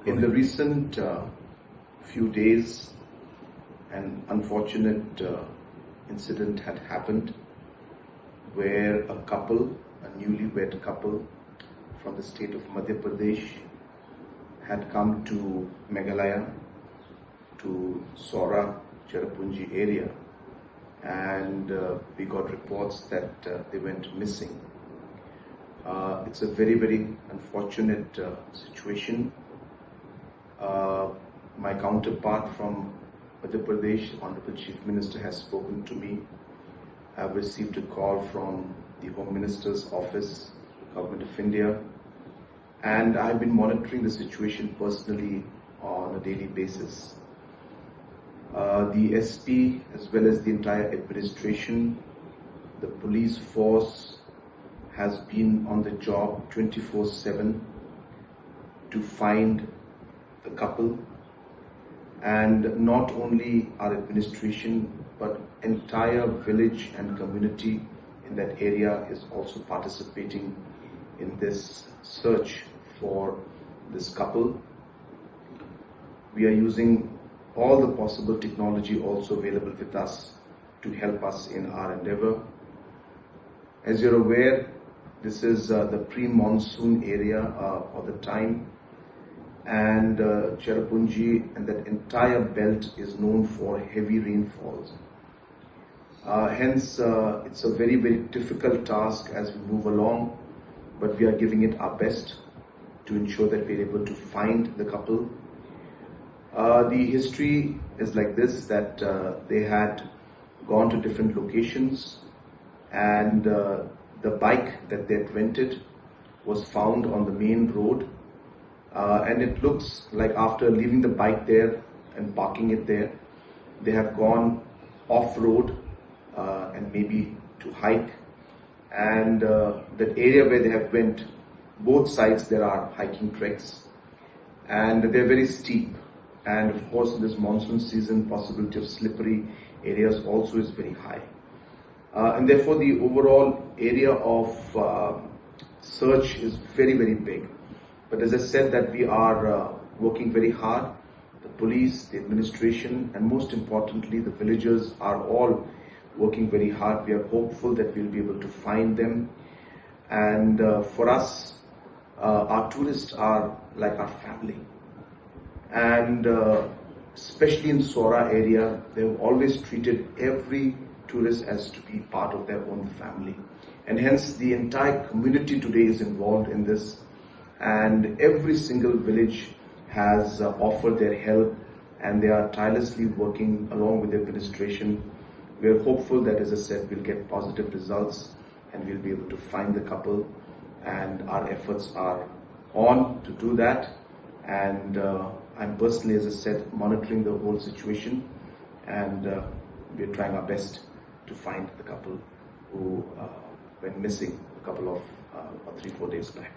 In the recent few days, an unfortunate incident had happened where a couple, a newlywed couple from the state of Madhya Pradesh, had come to Meghalaya, to Sorha, Cherrapunji area, and we got reports that they went missing. It's a very, very unfortunate situation. My counterpart from Madhya Pradesh, Honorable Chief Minister, has spoken to me. I've received a call from the Home Minister's office, Government of India, and I've been monitoring the situation personally on a daily basis. The SP, as well as the entire administration, the police force, has been on the job 24/7 to find the couple, and not only our administration but entire village and community in that area is also participating in this search for this couple. We are using all the possible technology also available with us to help us in our endeavor. As you're aware, this is the pre-monsoon area or the time, and Cherrapunji and that entire belt is known for heavy rainfalls. Hence, it's a very, very difficult task as we move along, but we are giving it our best to ensure that we're able to find the couple. The history is like this, that they had gone to different locations, and the bike that they had rented was found on the main road, and it looks like after leaving the bike there and parking it there, they have gone off-road and maybe to hike, and that area where they have went, both sides there are hiking treks, and they're very steep, and of course in this monsoon season possibility of slippery areas also is very high, and therefore the overall area of search is very, very big. But as I said, that we are working very hard. The police, the administration, and most importantly the villagers are all working very hard. We are hopeful that we'll be able to find them, and for us, our tourists are like our family, and especially in Sorha area, they've always treated every tourist as to be part of their own family, and hence the entire community today is involved in this, and every single village has offered their help, and they are tirelessly working along with the administration. We are hopeful that, as I said, we'll get positive results and we'll be able to find the couple, and our efforts are on to do that. And I'm personally, as I said, monitoring the whole situation, and we're trying our best to find the couple who went missing a couple of 3-4 days back.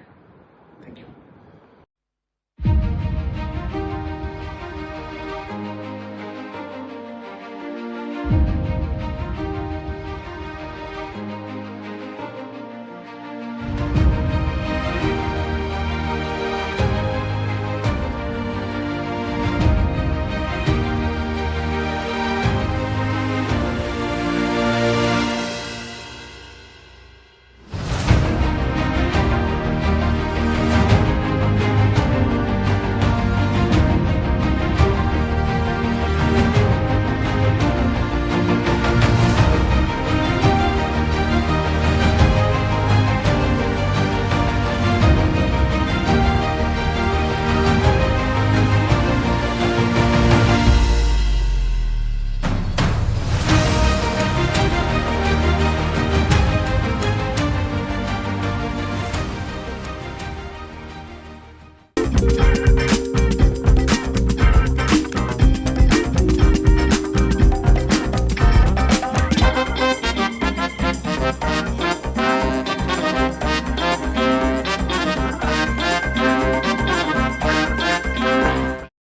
Thank you.